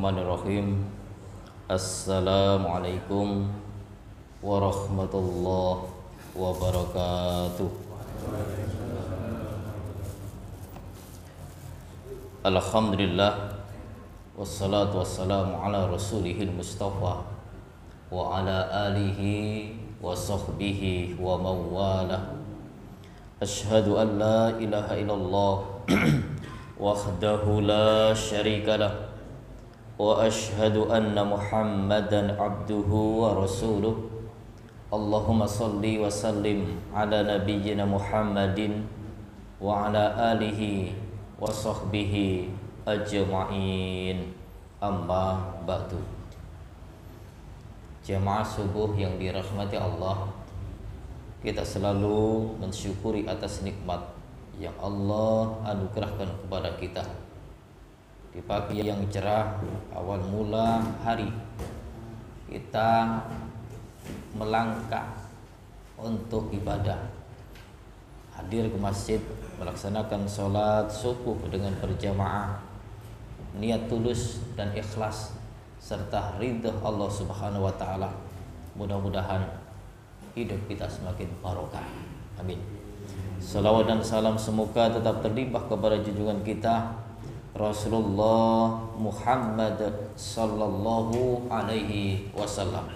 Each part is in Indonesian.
Bismillahirrahmanirrahim. Assalamualaikum warahmatullahi wabarakatuh. Alhamdulillah, wassalatu wassalamu ala rasulihil mustafa wa ala alihi wa sahbihi wa mawalah. Ashhadu an la ilaha illallah wahdahu la syarikalah wa ashhadu anna Muhammadan abduhu wa rasuluh. Allahumma salli wa sallim ala nabiyyina Muhammadin wa ala alihi wa sahbihi ajma'in. Amma ba'du. Jamaah subuh yang dirahmati Allah, kita selalu mensyukuri atas nikmat yang Allah anugerahkan kepada kita. Di pagi yang cerah, awal mula hari, kita melangkah untuk ibadah, hadir ke masjid, melaksanakan sholat subuh dengan berjamaah, niat tulus dan ikhlas serta ridha Allah Subhanahu wa taala. Mudah-mudahan hidup kita semakin barokah. Amin. Salawat dan salam semoga tetap terlimpah kepada junjungan kita Rasulullah Muhammad sallallahu alaihi wasallam.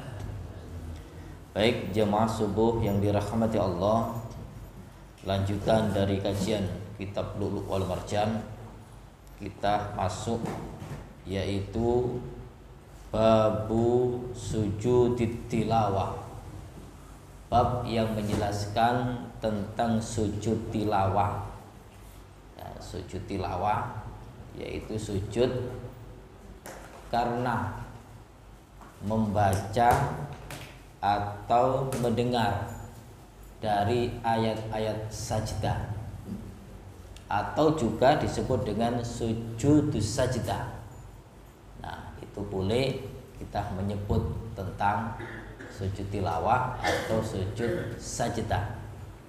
Baik jemaah subuh yang dirahmati Allah, lanjutan dari kajian kitab Lu'lu' wal Marjan, kita masuk yaitu babu sujudit tilawah, bab yang menjelaskan tentang sujud tilawah. Sujud tilawah yaitu sujud karena membaca atau mendengar dari ayat-ayat sajdah, atau juga disebut dengan sujudus sajdah. Nah, itu boleh kita menyebut tentang sujud tilawah atau sujud sajdah.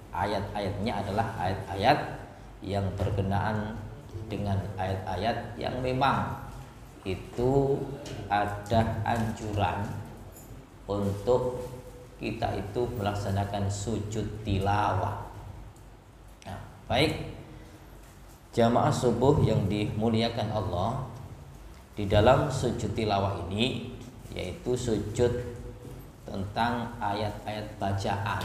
Ayat-ayatnya adalah ayat-ayat yang berkenaan dengan ayat-ayat yang memang itu ada anjuran untuk kita itu melaksanakan sujud tilawah. Nah, baik jamaah subuh yang dimuliakan Allah, di dalam sujud tilawah ini yaitu sujud tentang ayat-ayat bacaan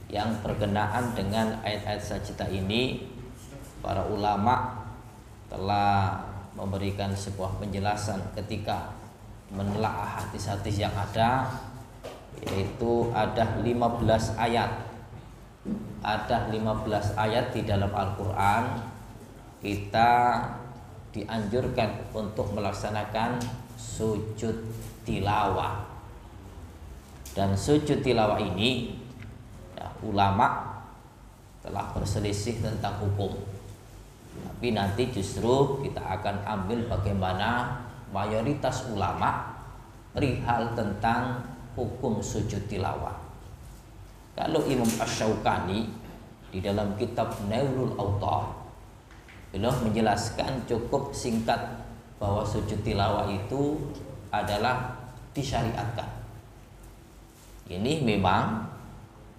yang berkenaan dengan ayat-ayat sajdah ini, para ulama telah memberikan sebuah penjelasan ketika menelaah hadis-hadis yang ada, yaitu ada 15 ayat. Ada 15 ayat di dalam Al-Quran. Kita dianjurkan untuk melaksanakan sujud tilawah. Dan sujud tilawah ini ya, ulama telah berselisih tentang hukum. Tapi nanti justru kita akan ambil bagaimana mayoritas ulama perihal tentang hukum sujud tilawah. Kalau Imam Asy-Syaukani di dalam kitab Nailul Awtar, beliau menjelaskan cukup singkat bahwa sujud tilawah itu adalah disyariatkan. Ini memang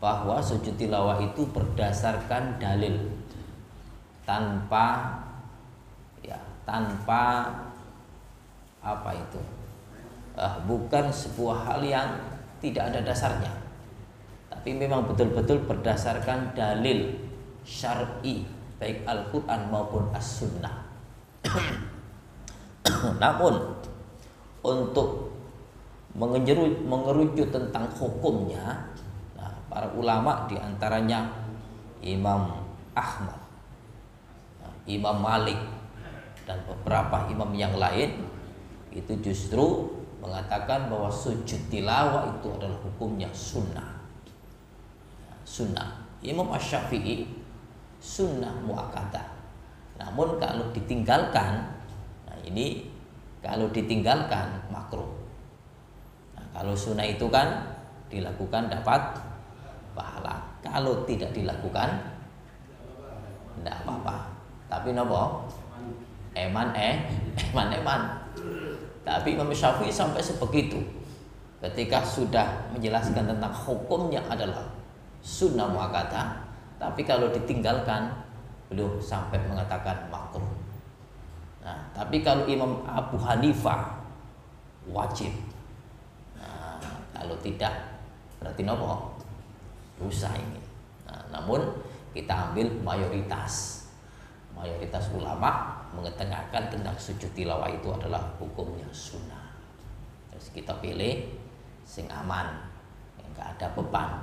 bahwa sujud tilawah itu berdasarkan dalil, tanpa apa itu, bukan sebuah hal yang tidak ada dasarnya, tapi memang betul-betul berdasarkan dalil syar'i, baik Al-Quran maupun As-Sunnah. Namun untuk mengerucut tentang hukumnya, nah, para ulama diantaranya Imam Ahmad, Imam Malik, dan beberapa imam yang lain itu justru mengatakan bahwa sujud tilawah itu adalah hukumnya sunnah. Sunnah. Imam Asy-Syafi'i sunnah muakkadah. Namun kalau ditinggalkan, nah ini kalau ditinggalkan makruh. Nah, kalau sunnah itu kan dilakukan dapat pahala. Kalau tidak dilakukan tidak apa-apa. Tapi nopo? Eman. Tapi Imam Syafi'i sampai sebegitu. Ketika sudah menjelaskan tentang hukumnya adalah sunnah muakkadah, tapi kalau ditinggalkan beliau sampai mengatakan makruh. Nah, tapi kalau Imam Abu Hanifah wajib. Nah, kalau tidak berarti nopo? Dosa ini. Nah, namun kita ambil mayoritas ulama mengetengahkan tentang sujud tilawah itu adalah hukumnya sunnah. Terus kita pilih sing aman, yang gak ada beban.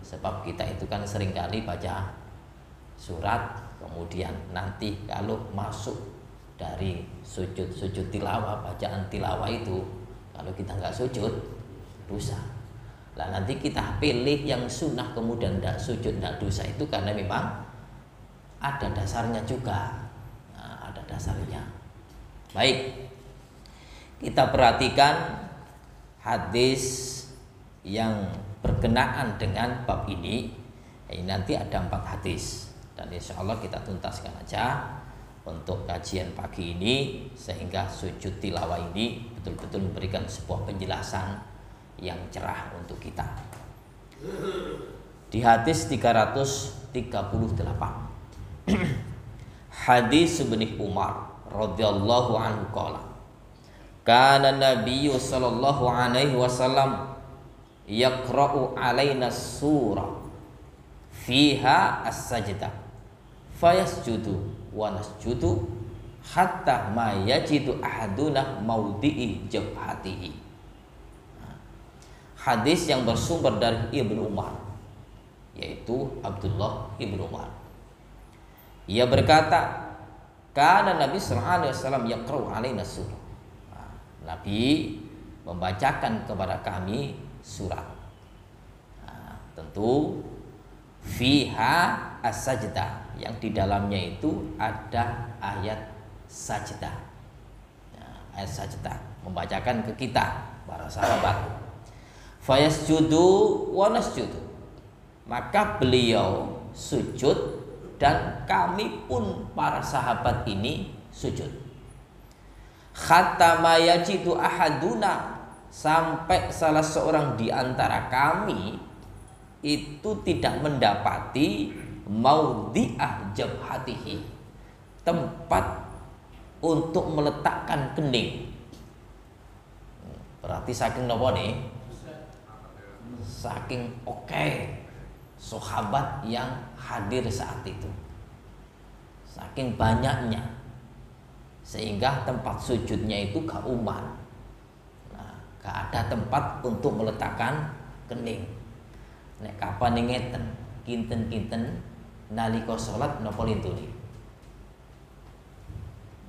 Sebab kita itu kan seringkali baca surat, kemudian nanti kalau masuk dari sujud tilawah, bacaan tilawah itu, kalau kita nggak sujud, dosa. Lah nanti kita pilih yang sunnah kemudian tidak sujud, tidak dosa itu karena memang ada dasarnya juga. Nah, ada dasarnya. Baik, kita perhatikan hadis yang berkenaan dengan bab ini. Ini nanti ada 4 hadis dan insya Allah kita tuntaskan aja untuk kajian pagi ini sehingga sujud tilawah ini betul-betul memberikan sebuah penjelasan yang cerah untuk kita. Di hadis 338 hadis Ibnu Umar radhiyallahu anhu qala kana nabiyyu sallallahu alaihi wasallam yaqra'u alaina surah fiha as-sajdah fayasjudu wa nasjudu hatta ma yajidu ahaduna maudhi'i jabhatihi. Hadis yang bersumber dari Ibnu Umar, yaitu Abdullah Ibnu Umar. Ia berkata, kana Nabi sallallahu alaihi wasallam yaqra'u alaina surah. Nabi membacakan kepada kami surat. Tentu fiha as-sajdah, yang di dalamnya itu ada ayat sajdah. Ayat sajdah membacakan ke kita para sahabat. Fayasjudu wa nasjudu, maka beliau sujud dan kami pun para sahabat ini sujud. Hatta ma yajidu ahaduna, sampai salah seorang di antara kami itu tidak mendapati maudhi'ah jabhatihi, tempat untuk meletakkan kening. Berarti saking nopo nih? Saking sahabat yang hadir saat itu, saking banyaknya, sehingga tempat sujudnya itu gak uman. Nah, gak ada tempat untuk meletakkan kening. Nek kapan ngeten, kinten-kinten nalika salat napa lintune.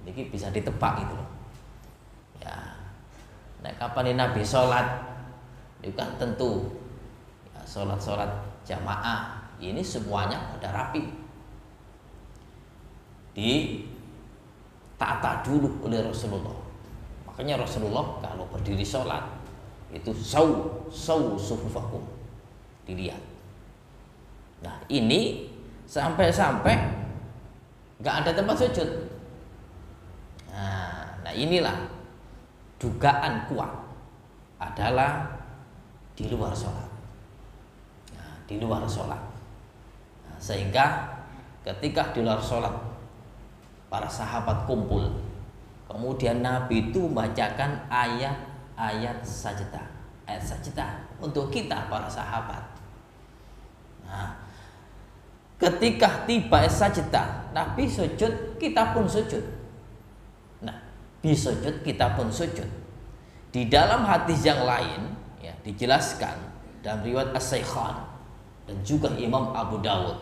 Niki bisa ditebak gitu loh. Ya. Nek kapan Nabi salat itu kan tentu ya, salat jamaah ini semuanya pada rapi, ditata dulu oleh Rasulullah. Makanya Rasulullah kalau berdiri salat itu saw sufufakum, dilihat. Nah ini sampai nggak ada tempat sujud. Nah inilah dugaan kuat adalah di luar sholat. Nah, di luar sholat. Nah, sehingga ketika di luar sholat para sahabat kumpul, kemudian Nabi itu membacakan ayat sajdah, ayat sajdah untuk kita para sahabat. Nah, ketika tiba ayat sajdah, Nabi sujud, kita pun sujud. Nah, bisujud kita pun sujud. Di dalam hadis yang lain ya, dijelaskan dalam riwayat As-Saikhan dan juga Imam Abu Dawud,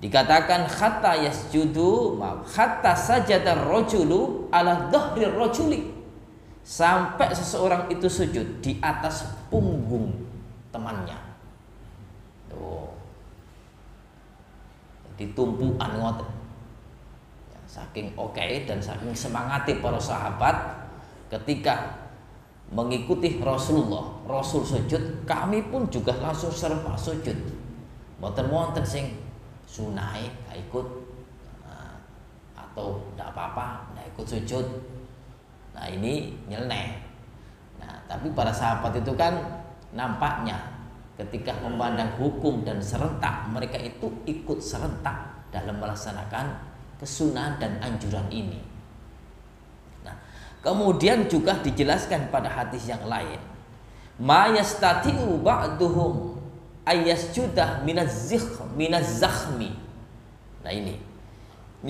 dikatakan hatta yasjudu hatta sajada rajulu ala dhahri rajuli, sampai seseorang itu sujud di atas punggung temannya. Tuh. Ditumpukan ngoten. Ya, saking dan saking semangati para sahabat ketika mengikuti Rasulullah, Rasul sujud, kami pun juga langsung serba sujud. Mboten-mboten sing sunai gak ikut, atau ndak apa-apa ndak ikut sujud. Nah ini nyeleneh. Nah tapi para sahabat itu kan nampaknya ketika memandang hukum dan serentak, mereka itu ikut serentak dalam melaksanakan kesunahan dan anjuran ini. Nah kemudian juga dijelaskan pada hadis yang lain, ma yastati'u ba'duhum ayyasjudah minaz zakhmi. Nah ini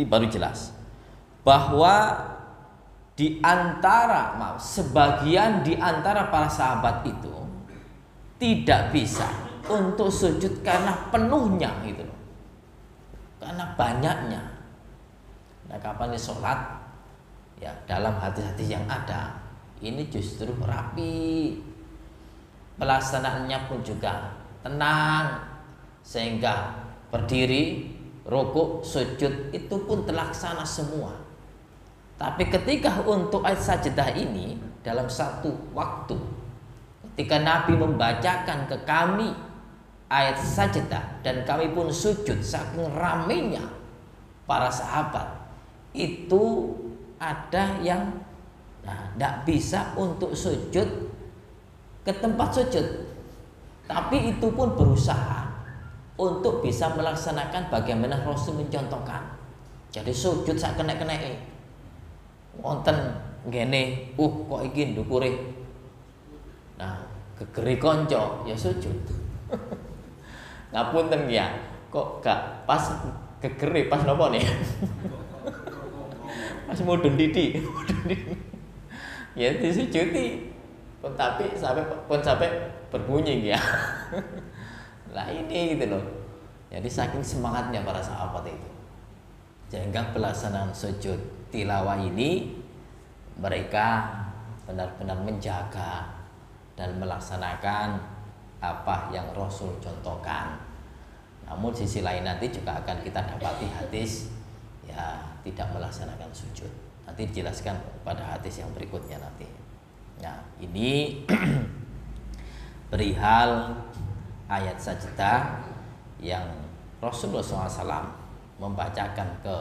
baru jelas bahwa sebagian di antara para sahabat itu tidak bisa untuk sujud karena penuhnya gitu loh, karena banyaknya. Nah kapan sholat ya, dalam hadis-hadis yang ada ini justru rapi, pelaksanaannya pun juga tenang, sehingga berdiri, rukuk, sujud itu pun terlaksana semua. Tapi ketika untuk ayat sajdah ini dalam satu waktu, ketika Nabi membacakan ke kami ayat sajdah dan kami pun sujud, saking ramainya para sahabat itu ada yang tidak bisa untuk sujud ke tempat sujud, tapi itu pun berusaha untuk bisa melaksanakan bagaimana Rasul mencontohkan. Jadi sujud sak kena-kena wonten ngene, kok iki ndukure. Nah, gegeri kanca ya sujud. Ngapunten ya, kok gak pas gegeri pas napa nih? Pas mudun titik. Ya disujudi. Tapi sampai berbunyi ya. Lah ini gitu loh. Jadi saking semangatnya para sahabat itu, sehingga pelaksanaan sujud tilawah ini mereka benar-benar menjaga dan melaksanakan apa yang Rasul contohkan. Namun sisi lain nanti juga akan kita dapati hadis ya tidak melaksanakan sujud. Nanti dijelaskan pada hadis yang berikutnya nanti. Nah ini perihal ayat sajdah yang Rasulullah SAW membacakan ke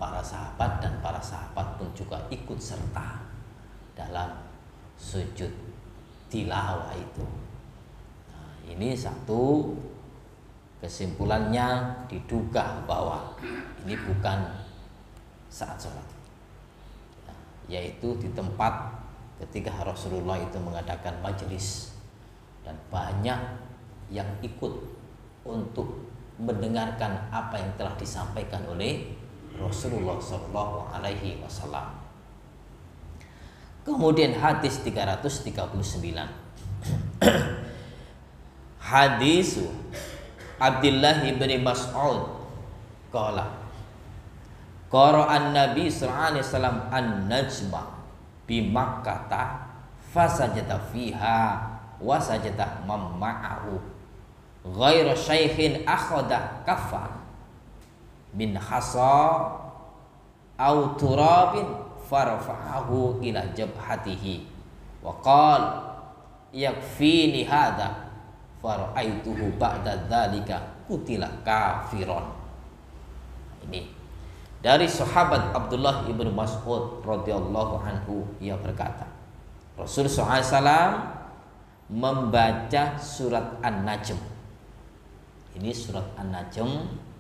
para sahabat, dan para sahabat pun juga ikut serta dalam sujud tilawah itu. Nah, ini satu kesimpulannya, diduga bahwa ini bukan saat sholat, yaitu di tempat ketika Rasulullah itu mengadakan majelis dan banyak yang ikut untuk mendengarkan apa yang telah disampaikan oleh Rasulullah Shallallahu Alaihi Wasallam. Kemudian hadis 339. Hadis Abdullah bin Mas'ud qala qara'an Nabi sallallahu alaihi wasallam an-najma bi Makkah fasajada fiha wa sajada mamma'ahu ghairu syaikhin akhadha kaffa min hasa au turabin farafa'ahu ila jabhatihi wa qala yakfini hadha fara'aituhu ba'da dzalika kutila kafiron. Ini dari sahabat Abdullah ibnu Mas'ud radhiyallahu anhu, ia berkata Rasulullah SAW membaca surat An-Najm. Ini surat An-Najm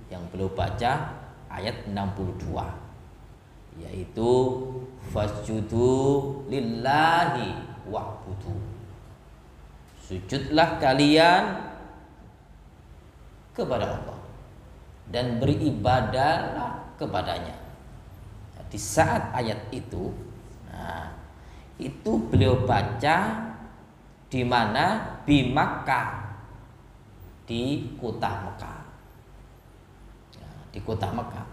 yang beliau baca ayat 62, yaitu fasjudu lillahi wa'budu, sujudlah kalian kepada Allah dan beribadahlah kepadanya. Nah, di saat ayat itu, itu beliau baca di mana? Di Makkah, di kota Mekah. Di kota Mekah.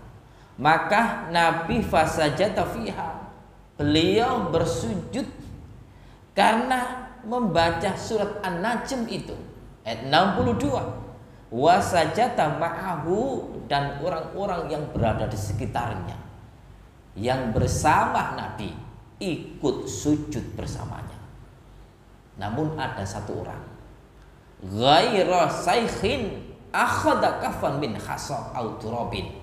Maka Nabi fasajata fiha, beliau bersujud karena membaca surat An-Najm itu ayat 62. Wasajata ma'ahu, dan orang-orang yang berada di sekitarnya yang bersama Nabi ikut sujud bersamanya. Namun ada satu orang, ghaira saikhin akhadha kafan min khasa au turabin,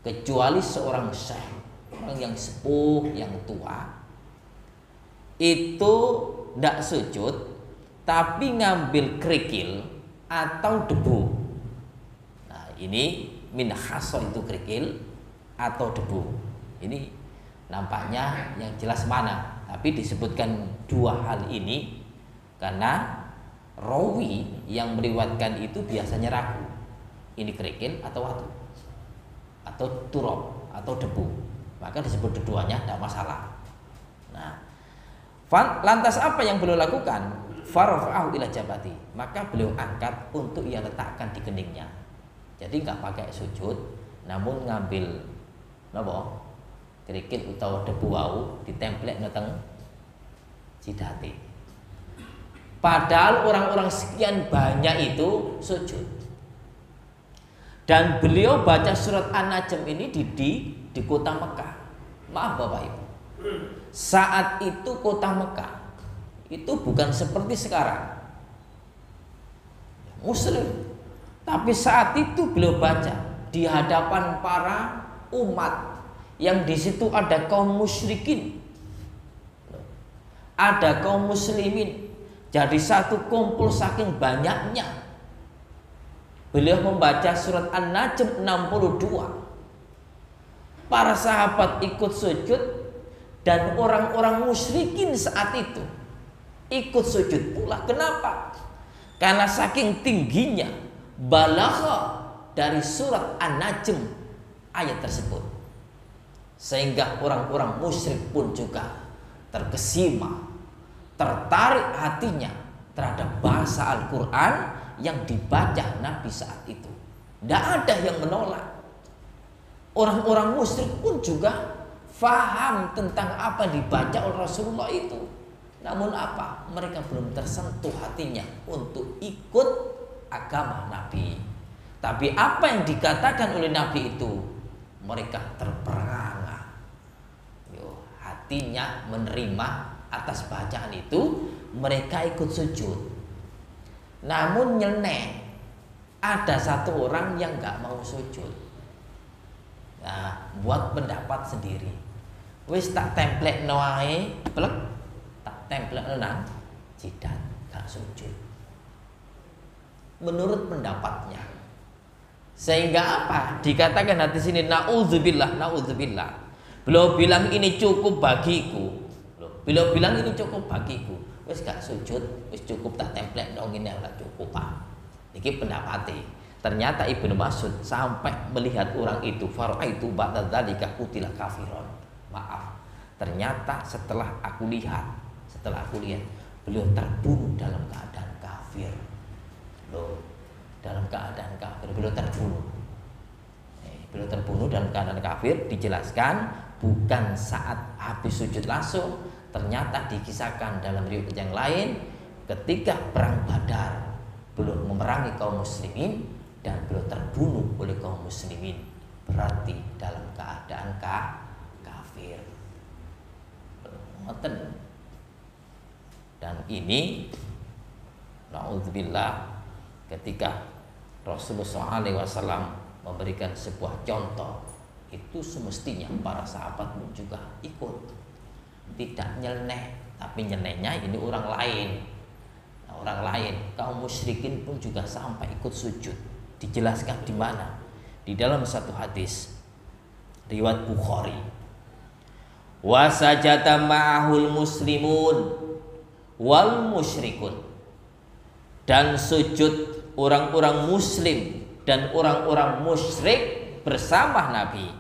kecuali seorang syekh, orang yang sepuh, yang tua, itu ndak sujud tapi ngambil kerikil atau debu. Nah, ini min haso itu kerikil atau debu. Ini nampaknya yang jelas mana, tapi disebutkan dua hal ini karena rawi yang meriwayatkan itu biasanya ragu. Ini kerikil atau watu atau turab atau debu, maka disebut keduanya tidak masalah. Nah, lantas apa yang beliau lakukan? Farafa'ahu ila jabati, maka beliau angkat untuk ia letakkan di keningnya. Jadi nggak pakai sujud, namun ngambil napa? Kerikil utawa debu wau ditemplek nang jidate. Padahal orang-orang sekian banyak itu sujud. Dan beliau baca surat An-Najm ini di kota Mekah. Maaf Bapak Ibu, saat itu kota Mekah itu bukan seperti sekarang Muslim. Tapi saat itu beliau baca di hadapan para umat yang di situ ada kaum musyrikin, ada kaum muslimin. Jadi satu kumpul saking banyaknya. Beliau membaca surat An-Najm 62. Para sahabat ikut sujud dan orang-orang musyrikin saat itu ikut sujud pula. Kenapa? Karena saking tingginya balagha dari surat An-Najm ayat tersebut, sehingga orang-orang musyrik pun juga terkesima, tertarik hatinya terhadap bahasa Al-Quran yang dibaca Nabi saat itu. Tidak ada yang menolak. Orang-orang musyrik pun juga faham tentang apa yang dibaca oleh Rasulullah itu. Namun apa? Mereka belum tersentuh hatinya untuk ikut agama Nabi. Tapi apa yang dikatakan oleh Nabi itu, mereka terperangah. Hatinya menerima atas bacaan itu, mereka ikut sujud. Namun nyeleneh, ada satu orang yang nggak mau sujud. Nah, buat pendapat sendiri. Wis tak template noae, plek, tak template nang jidat, gak sujud. Menurut pendapatnya. Sehingga apa? Dikatakan di sini naudzubillah, naudzubillah. Beliau bilang ini cukup bagiku. Beliau bilang ini cukup bagiku. Wis gak sujud, wis cukup tak template dong, ini ora cukup Pak. Iki pendapatnya. Ternyata Ibnu Mas'ud sampai melihat orang itu, faraitu ba'da dzalika qutila kafiron. Maaf. Ternyata setelah aku lihat, beliau terbunuh dalam keadaan kafir. Loh, dalam keadaan kafir beliau terbunuh. Beliau terbunuh dalam keadaan kafir, dijelaskan bukan saat habis sujud langsung. Ternyata dikisahkan dalam riwayat yang lain ketika perang Badar beliau memerangi kaum muslimin dan beliau terbunuh oleh kaum muslimin, berarti dalam keadaan kafir. Dan ini naudzubillah, ketika Rasulullah SAW memberikan sebuah contoh, itu semestinya para sahabat pun juga ikut. Tidak nyeleneh, tapi nyelenehnya ini orang lain. Nah, orang lain, kaum musyrikin pun juga sampai ikut sujud. Dijelaskan di mana? Di dalam satu hadis riwayat Bukhari. Wa sajada ma'ahul muslimun wal musyrikun. Dan sujud orang-orang muslim dan orang-orang musyrik bersama Nabi.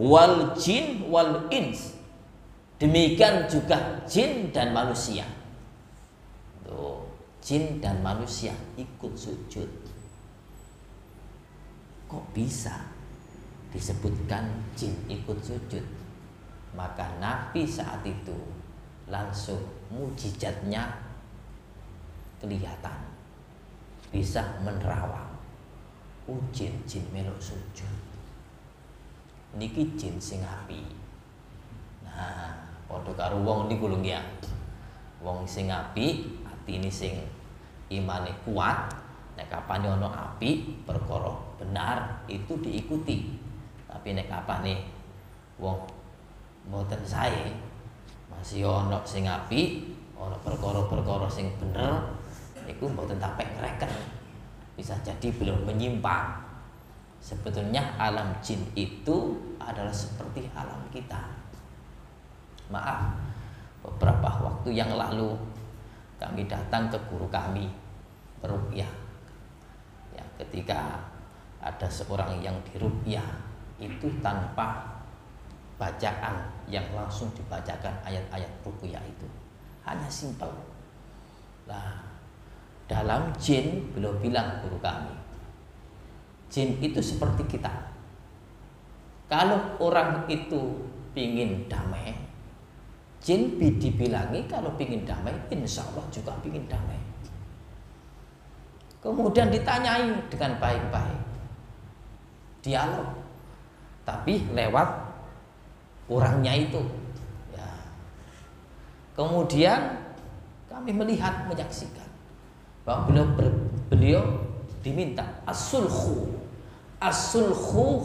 Wal jin wal ins. Demikian juga jin dan manusia. Tuh, jin dan manusia ikut sujud. Kok bisa disebutkan jin ikut sujud? Maka Nabi saat itu langsung mukjizatnya kelihatan, bisa menerawang. Jin melok sujud. Niki jin sing api. Nah, padha karo wong niku lho ya. Wong sing api, atine sing imane kuat, nek kapane ana api perkara benar itu diikuti. Tapi nek kapane wong mboten sae, Si ono sing apik, ono perkara-perkara sing bener, niku mboten tapek ngreken. Bisa jadi beliau menyimpang. Sebetulnya alam jin itu adalah seperti alam kita. Maaf, beberapa waktu yang lalu kami datang ke guru kami beruqyah. Ya, ketika ada seorang yang diruqyah itu tanpa bacaan yang langsung dibacakan ayat-ayat ruqyah itu, hanya simpel. Nah, dalam jin beliau bilang guru kami, jin itu seperti kita. Kalau orang itu pingin damai, jin dibilangi kalau pingin damai, insya Allah juga pingin damai. Kemudian ditanyai dengan baik-baik, dialog, tapi lewat orangnya itu. Ya. Kemudian kami melihat, menyaksikan bahwa beliau diminta as-sulhu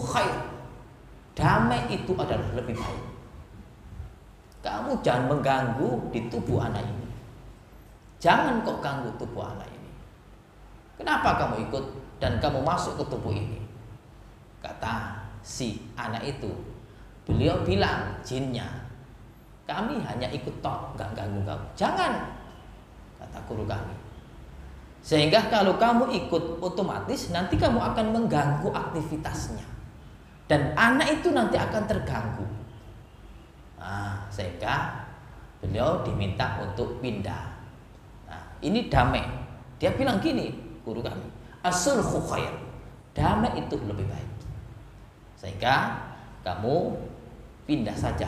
khair, damai itu adalah lebih baik. Kamu jangan mengganggu di tubuh anak ini. Jangan kok ganggu tubuh anak ini. Kenapa kamu ikut dan kamu masuk ke tubuh ini? Kata si anak itu, beliau bilang jinnya, kami hanya ikut tok, nggak ganggu kamu. Jangan, kata guru kami. Sehingga kalau kamu ikut, otomatis nanti kamu akan mengganggu aktivitasnya, dan anak itu nanti akan terganggu. Nah, sehingga beliau diminta untuk pindah. Nah, ini damai. Dia bilang gini, guru kami, as-sulhu khair, damai itu lebih baik. Sehingga kamu pindah saja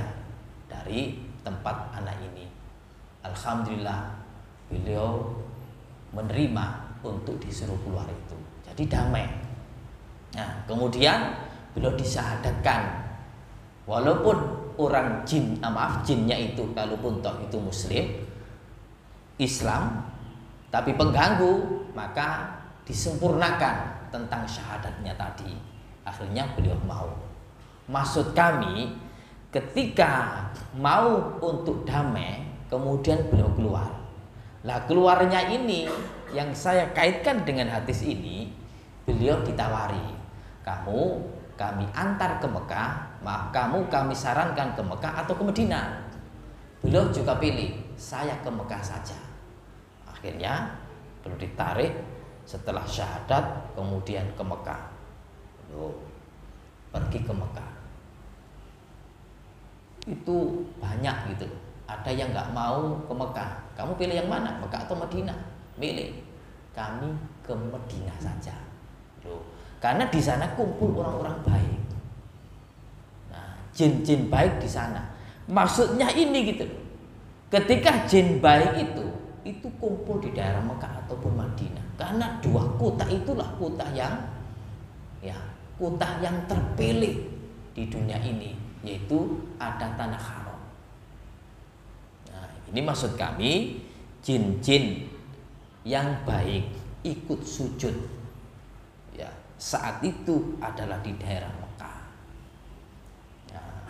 dari tempat anak ini. Alhamdulillah beliau menerima untuk disuruh keluar itu. Jadi damai. Nah, kemudian beliau disyahadatkan. Walaupun orang jinnya itu, kalaupun toh itu muslim, Islam, tapi pengganggu, maka disempurnakan tentang syahadatnya tadi. Akhirnya beliau mau. Maksud kami, ketika mau untuk damai, kemudian beliau keluar. Nah, keluarnya ini yang saya kaitkan dengan hadis ini, beliau ditawari, kami antar ke Mekah, kami sarankan ke Mekah atau ke Madinah. Beliau juga pilih, saya ke Mekah saja. Akhirnya beliau ditarik setelah syahadat, kemudian ke Mekah. Beliau pergi ke Mekah. Itu banyak gitu. Ada yang nggak mau ke Mekah. Kamu pilih yang mana? Mekah atau Madinah? Milih. Kami ke Madinah saja. Loh. Karena di sana kumpul orang-orang baik. Nah, jin-jin baik di sana. Maksudnya ini gitu. Ketika jin baik itu kumpul di daerah Mekah ataupun Madinah. Karena dua kota itulah kota yang terpilih di dunia ini, yaitu ada tanah haram. Nah, ini maksud kami, jin-jin yang baik ikut sujud ya, saat itu adalah di daerah Mekah. Nah,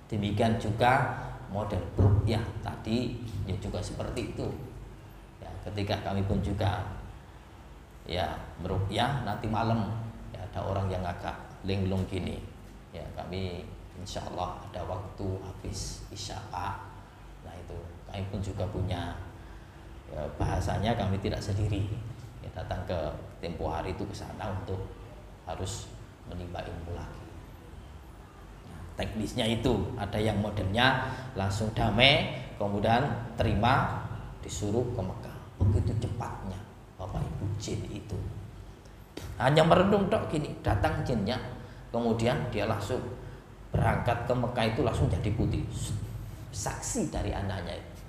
demikian juga model ruqyah tadi ya juga seperti itu. Ya, ketika kami pun juga ya meruqyah, nanti malam ya ada orang yang agak linglung gini. Ya, kami insya Allah ada waktu habis isya. Nah, itu kami pun juga punya ya, bahasanya kami tidak sendiri. Ya, datang ke tempo hari itu ke sana untuk harus menimba ilmu lagi. Nah, teknisnya itu ada yang modelnya langsung damai, kemudian terima, disuruh ke Mekah. Begitu cepatnya Bapak Ibu jin itu. Hanya merenung tok gini, datang jinnya, kemudian dia langsung berangkat ke Mekah itu langsung jadi putih. Saksi dari anaknya itu.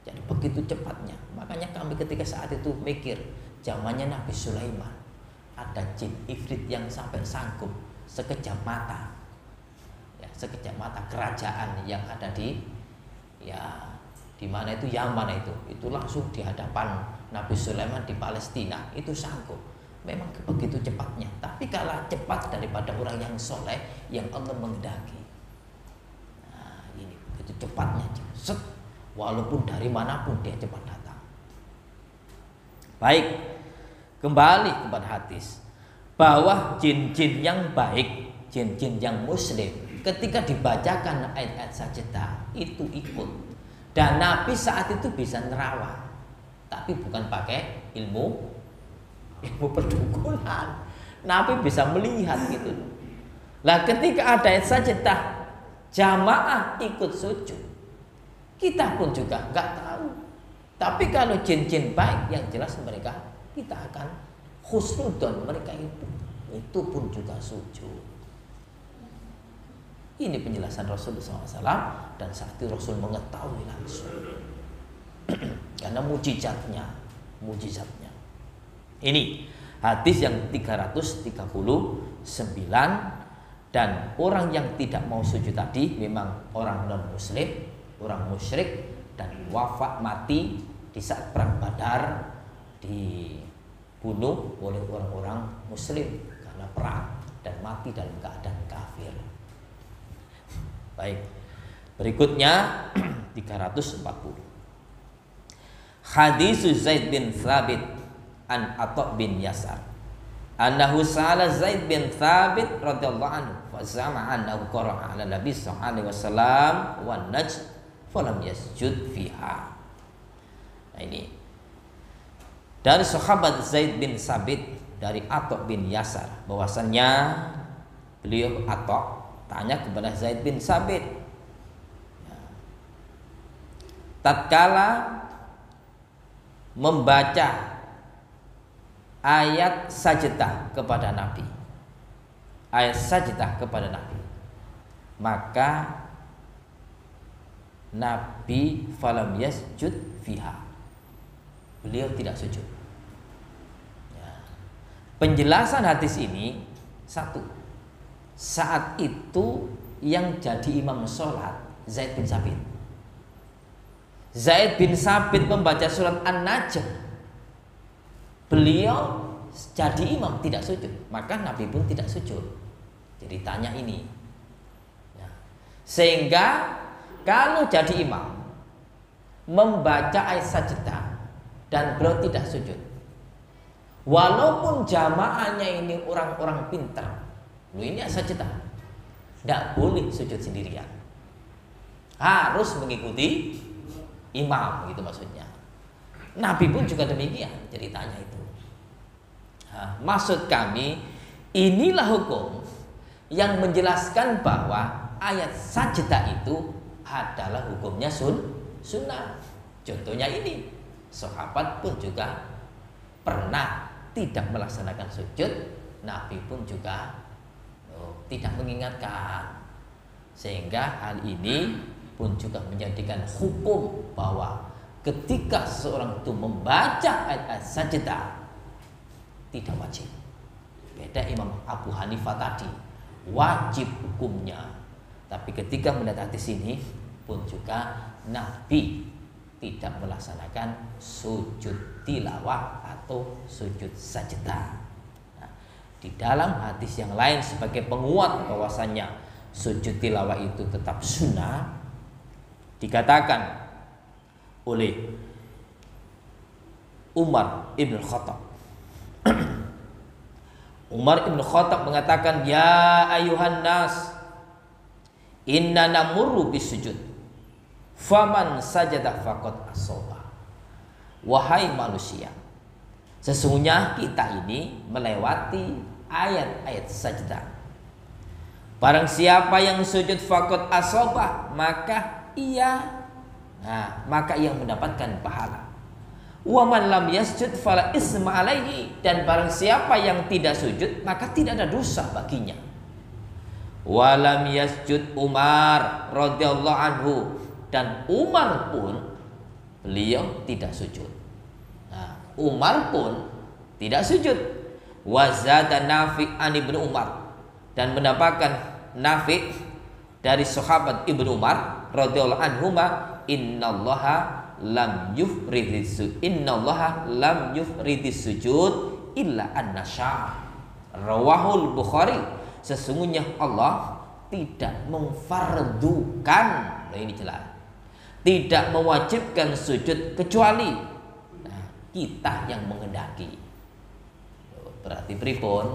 Jadi begitu cepatnya. Makanya kami ketika saat itu mikir, zamannya Nabi Sulaiman ada jin ifrit yang sampai sanggup sekejap mata. Ya, sekejap mata kerajaan yang ada di mana itu Yaman itu langsung di hadapan Nabi Sulaiman di Palestina itu sanggup. Memang begitu cepatnya, tapi kalah cepat daripada orang yang soleh yang Allah menghendaki. Nah, ini begitu cepatnya, set walaupun dari manapun dia cepat datang. Baik, kembali kepada hadis bahwa jin-jin yang baik, jin-jin yang muslim, ketika dibacakan ayat-ayat sajdah itu ikut. Dan Nabi saat itu bisa nerawang, tapi bukan pakai ilmu perdukunan. Nabi bisa melihat gitu. Lah ketika ada ayat sajdah, jamaah ikut sujud, kita pun juga nggak tahu. Tapi kalau jin-jin baik, yang jelas mereka, kita akan khusnudon mereka itu pun juga sujud. Ini penjelasan Rasulullah SAW, dan saat itu Rasul mengetahui langsung karena mujizatnya. Ini hadis yang 339, dan orang yang tidak mau sujud tadi memang orang non muslim, orang musyrik, dan wafat mati di saat perang Badar, dibunuh oleh orang-orang muslim karena perang dan mati dalam keadaan kafir. Baik, berikutnya 340. Hadis Zaid bin Thabit an Atha bin Yasar annahu sa'ala Zaid bin Thabit radhiyallahu anhu fa zama annahu qara'a ala Nabi sallallahu alaihi wasallam wan najd falam yasjud fiha. Nah ini dari sahabat Zaid bin Thabit dari Atha bin Yasar, bahwasannya beliau Atha tanya kepada Zaid bin Thabit, tatkala membaca ayat sajdah kepada Nabi, maka Nabi falam yasjud fiha, beliau tidak sujud. Penjelasan hadis ini, satu, saat itu yang jadi imam sholat Zaid bin Thabit. Zaid bin Thabit membaca surat An-Najm, beliau jadi imam tidak sujud, maka Nabi pun tidak sujud. Jadi tanya ini, sehingga kalau jadi imam membaca ayat sajdah dan beliau tidak sujud, walaupun jamaahnya ini orang-orang pintar, ini sajdah, tidak boleh sujud sendirian, harus mengikuti imam, gitu maksudnya. Nabi pun juga demikian ceritanya itu. Maksud kami, inilah hukum yang menjelaskan bahwa ayat sajdah itu adalah hukumnya sunnah. Contohnya ini, sahabat pun juga pernah tidak melaksanakan sujud, Nabi pun juga tidak mengingatkan, sehingga hal ini pun juga menjadikan hukum bahwa ketika seseorang itu membaca ayat sajdah tidak wajib. Beda Imam Abu Hanifah tadi, wajib hukumnya. Tapi ketika melihat hadis ini pun juga Nabi tidak melaksanakan sujud tilawah atau sujud sajdah. Di dalam hadis yang lain sebagai penguat bahwasannya sujud tilawah itu tetap sunnah, dikatakan oleh Umar ibn Khattab. Umar ibn Khattab mengatakan, ya ayuhan nas, inna namurru bisujud, faman sajada faqad asoba. Wahai manusia, sesungguhnya kita ini melewati ayat-ayat sajdah. Barang siapa yang sujud faqad asoba, maka ia mendapatkan pahala. Wa man lam yasjud fala isma alaihi, dan barang siapa yang tidak sujud maka tidak ada dosa baginya. Wa lam yasjud Umar radhiyallahu anhu, dan Umar pun beliau tidak sujud. Umar pun tidak sujud. Wa zada Nafi' an Ibnu Umar, dan mendapatkan Nafi' dari sahabat Ibnu Umar radhiyallahu anhuma, innallaha lam yufridis sujud illa an-nasha. Rawahul Bukhari, sesungguhnya Allah tidak memfardukan, ini jelas, tidak mewajibkan sujud kecuali kita yang menghendaki. Berarti pripun?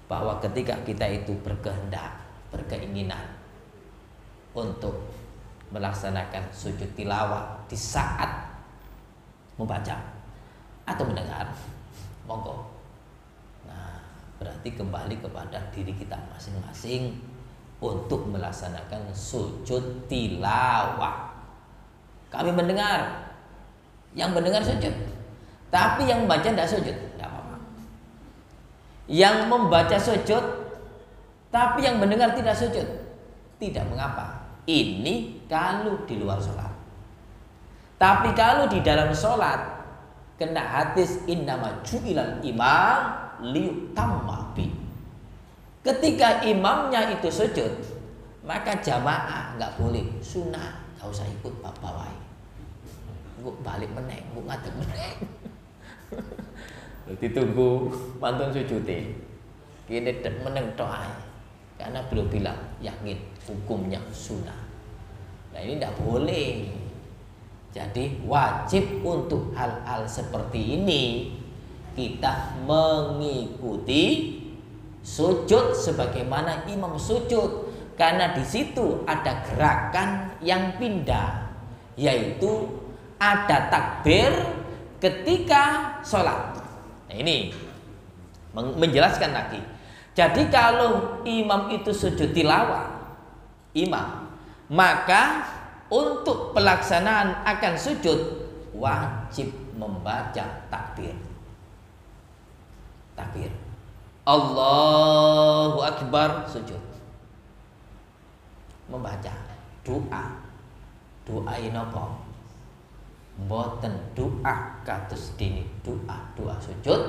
Bahwa ketika kita itu berkehendak, berkeinginan untuk melaksanakan sujud tilawah di saat membaca atau mendengar, monggo. Nah, berarti kembali kepada diri kita masing-masing untuk melaksanakan sujud tilawah. Kami mendengar, yang mendengar sujud, tapi yang membaca tidak sujud, tidak apa-apa. Yang membaca sujud, tapi yang mendengar tidak sujud, tidak mengapa. Ini kalau di luar sholat. Tapi kalau di dalam sholat, kena hadis innama ju'ilal imam liyutamma bi. Ketika imamnya itu sujud, maka jamaah nggak boleh sunah, nggak usah ikut bawai. Gue balik meneng, gue ngadeg meneng. Ditunggu pantun sujudnya. Kini meneng doa, karena belum bilang yakin hukumnya sunnah. Nah ini tidak boleh. Jadi wajib untuk hal-hal seperti ini kita mengikuti sujud sebagaimana imam sujud, karena di situ ada gerakan yang pindah, yaitu ada takbir ketika sholat. Nah ini menjelaskan lagi. Jadi kalau imam itu sujud tilawah, maka untuk pelaksanaan akan sujud wajib membaca takbir. Takbir. Allahu Akbar, sujud. Membaca doa. Doa napa? Mboten doa kados dene doa sujud,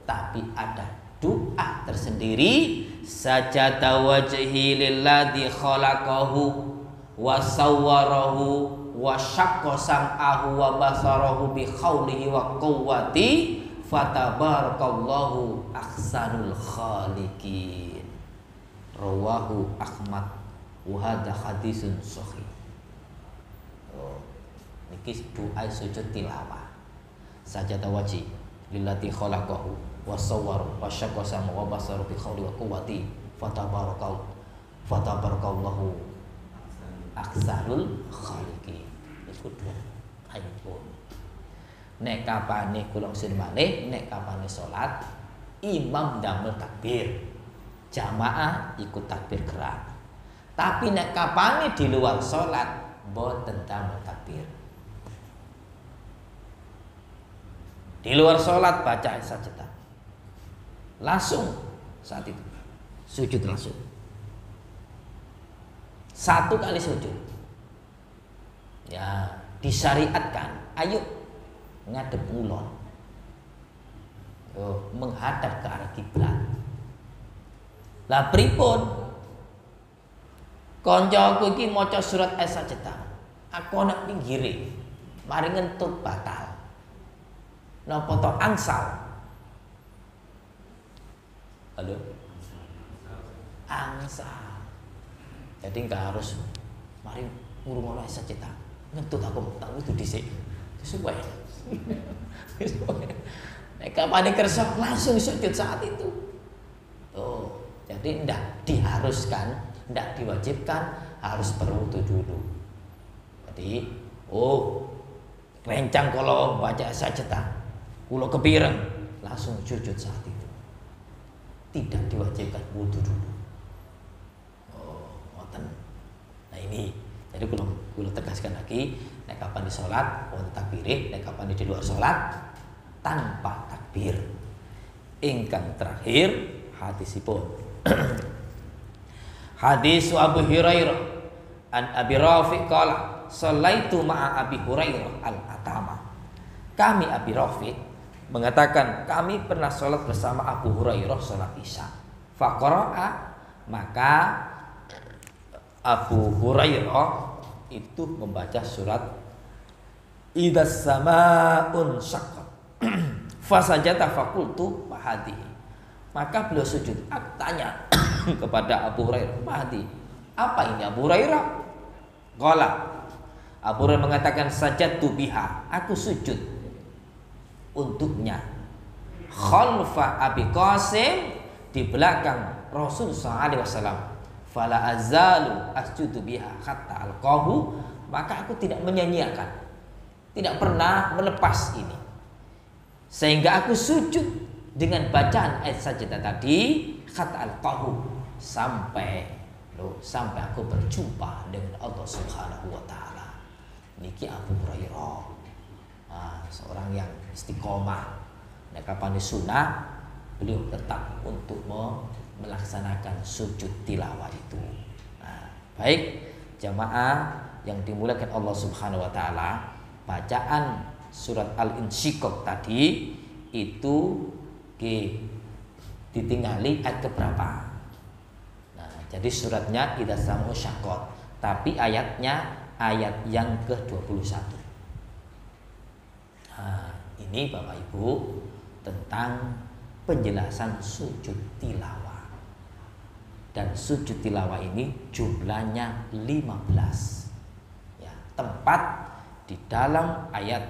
tapi ada doa tersendiri. Sajada wajhi lilladzi khalaqahu wa sawwarahu wa syaqqa sam'ahu wa basarahu bi khaulihi wa quwwati fatabarakallahu ahsanul khaliqin. Rawahu Ahmad wa hadza hadisun sahih. Niki doa sujud tilawah. Sajada wajhi lilladzi khalaqahu wa sawwara wa syaqqa sama wa basara bi khawli wa quwwati fatabarakallahu aksarul khaliqin. Iku doa aipun. Nek kapane kula sing malih, nek kapane salat imam ndamel takbir, jamaah ikut takbir gerak. Tapi nek kapane di luar salat mboten ndamel takbir. Di luar sholat baca sajadah, langsung saat itu sujud langsung. 1 kali sujud. Ya, disyariatkan. Ayo ngadep ulon. Menghadap ke arah kiblat. Lah pripun? Koncoku iki maca surat As-Sajdah. Aku nak pinggire. Mari ngentut batal. Napa to angsal? Halo? Angsal. Jadi enggak harus mari ngurungono As-Sajdah. Ngentut aku tak itu dhisik. Sesuai. Nek kapane kersa langsung sujud saat itu. Oh, jadi ndak diharuskan, ndak diwajibkan harus berwudu dulu. Jadi, rencang kalau baca As-Sajdah kulo kepireng langsung sujud saat itu. Tidak diwajibkan wudu dulu. Ngoten. Nah ini, jadi kulo tegaskan lagi, nek kapan di salat wonten takbire, nek kapan di luar salat tanpa takbir. Ingkang terakhir hadisipun. Hadis Abu Hurairah an Abi Rafi' qala shallaitu ma'a Abi Hurairah al-atama. Kami Abi Rafi' mengatakan kami pernah sholat bersama Abu Hurairah sholat isya. Faqara'a, maka Abu Hurairah itu membaca surat Idzas sama'un syaqqat. Fasajata faqultu mahadi. Maka beliau sujud. Aku tanya kepada Abu Hurairah, mahadi, apa ini Abu Hurairah? Qala Abu Hurairah mengatakan sajadtu biha, aku sujud untuknya khalfa Abi Qasim, di belakang Rasul sallallahu alaihi wasallam. Fala azalu asjudu biha hatta alqahu, maka aku tidak menyanyiakan, tidak pernah melepas ini, sehingga aku sujud dengan bacaan ayat sajadah tadi hatta alqahu, sampai aku berjumpa dengan Allah Subhanahu wa taala. Niki Abu Hurairah, seorang yang istiqomah. Nah, kapan sunnah, beliau tetap untuk melaksanakan sujud tilawah itu. Nah, baik jamaah yang dimuliakan Allah Subhanahu wa taala, bacaan surat Al-Insyiqaq tadi itu ditinggali ayat keberapa? Nah, jadi suratnya idza sama'u syaqqat, tapi ayatnya ayat yang ke-21. Nah, ini Bapak Ibu tentang penjelasan sujud tilawah. Dan sujud tilawah ini jumlahnya 15. Ya, tempat di dalam ayat,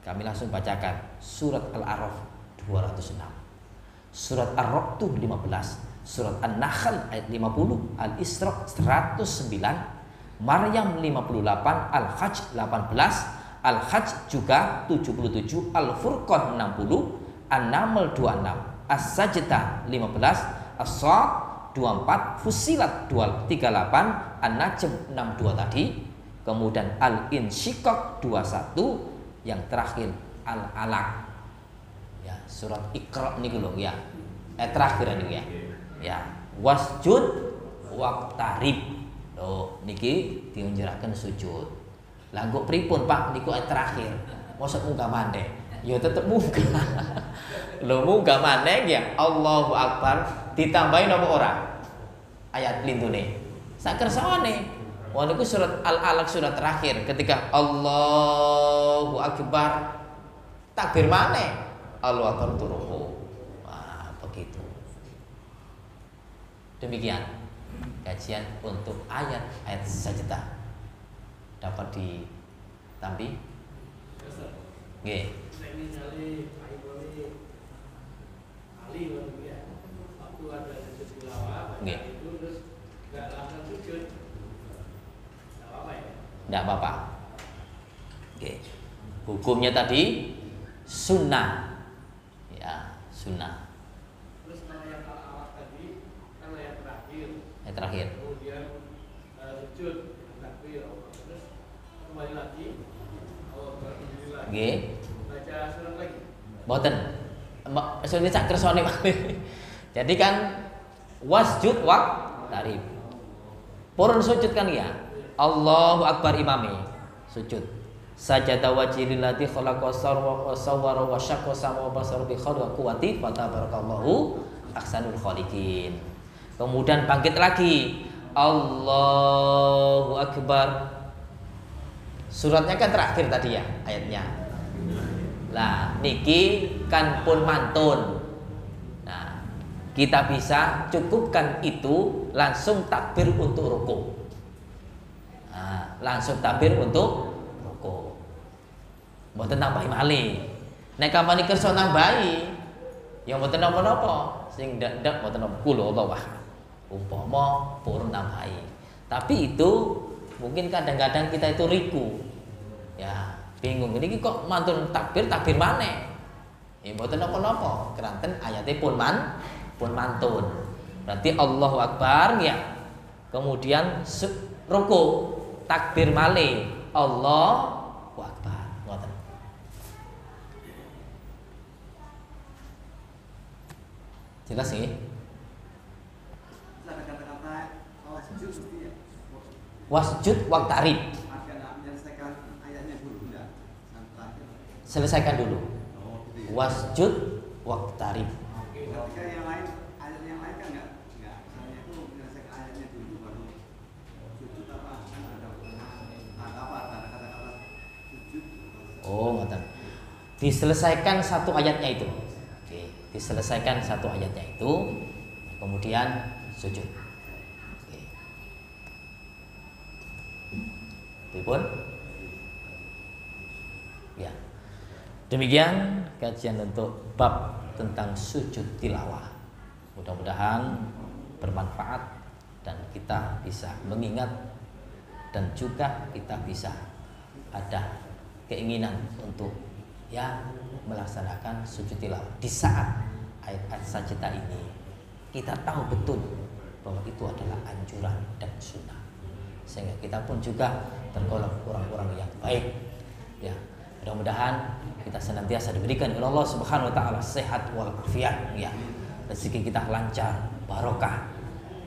kami langsung bacakan surat Al-A'raf 206, surat Ar-Ra'd 15, surat An-Nahl ayat 50, Al-Isra 109, Maryam 58, Al-Hajj 18, Al-Hajj juga 77, Al-Furqan 60, An-Naml 26, As-Sajdah 15, As-Sad 24, Fussilat 38, An-Najm 62 tadi, kemudian Al-Insyiqaq 21, yang terakhir Al-Alaq. Ya, surat Iqra niku lho ya. Terakhir niku ya. Ya, wasjud waqtarib. Loh, niki diunjuraken sujud. Lah kok pripun Pak niku ayat terakhir? Mosok munggah maneh. Ya tetep munggah. Lho munggah maneh ya Allahu Akbar ditambahin apa ora? Ayat lintune. Sak kersane. Wah niku surat Al-Alaq surat terakhir, ketika Allahu Akbar takbir maneh. Allahu Akbar turuku. Wah, begitu. Demikian kajian untuk ayat-ayat sajdah. Dapat ditampi? Nggih. Nggih. Tidak apa-apa. Oke. Hukumnya tadi sunnah. Ya, sunnah. Terus yang Al-Alaq tadi kan ayat terakhir. Ayat terakhir. Kemudian sujud takbir. Terus kembali lagi. Nggih. Baca surat lagi. Mboten. Sudah sak kersane malih. Jadi kan wasjud waqtarib. Purun sujud kan ya. Allahu Akbar imami sujud. Sajada wajhil ladzi khalaqa wa sawwara wa syaqqa sama wa basara bi khawli wa quwwati fatabarakallahu ahsanul khaliqin. Kemudian bangkit lagi. Allahu Akbar. Suratnya kan terakhir tadi ya ayatnya. Lah niki kan pun mantun. Nah, kita bisa cukupkan itu langsung takbir untuk rukuk. Nah, langsung takbir untuk rukuk. Mboten nambahi malih. Nek kapan kersa nambahi, ya mboten napa-napa. Sing ndak mboten napa kula Allah. Umpama purun nambahi. Tapi itu mungkin kadang-kadang kita itu riku. Ya, bingung ini kok mantun takbir maneh. Ya mboten napa-napa, keranten ayate pun mantun. Berarti Allahu Akbar ya. Kemudian rukuk, takbir malih, Allahu Akbar. Ngoten. Jelas nggih? Ada kata-kata wasjud mesti ya. Wasjud waqtarib. Selesaikan dulu. Wasjud waqtarib. Ketika yang lain, ayat yang lain kan enggak. Misalnya itu menyelesaikan ayatnya dulu baru sujud apa? Kan ada kata-kata sujud. Oh, ngoten. Diselesaikan satu ayatnya itu. Oke, diselesaikan satu ayatnya itu, kemudian sujud. Oke. Pripun? Ya. Demikian kajian untuk bab tentang sujud tilawah. Mudah-mudahan bermanfaat dan kita bisa mengingat dan juga kita bisa ada keinginan untuk melaksanakan sujud tilawah di saat ayat-ayat sajadah ini. Kita tahu betul bahwa itu adalah anjuran dan sunnah, sehingga kita pun juga tergolong orang-orang yang baik. Ya, mudah-mudahan kita senantiasa diberikan oleh Allah Subhanahu wa taala sehat walafiat, ya. Rezeki kita lancar, barokah,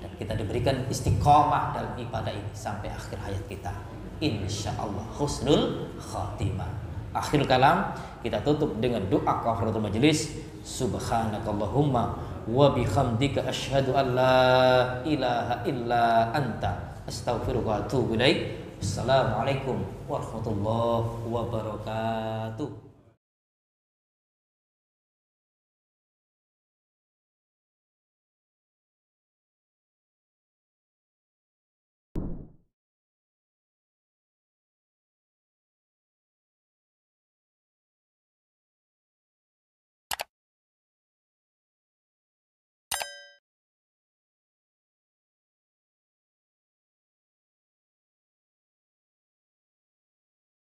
dan kita diberikan istiqomah dalam ibadah ini sampai akhir hayat kita. Insyaallah husnul khatimah. Akhir kalam kita tutup dengan doa kafaratul majelis. Subhanakallahumma wa bihamdika asyhadu an la ilaha illa anta astaghfiruka wa atubu ilaik. Assalamualaikum warahmatullahi wabarakatuh.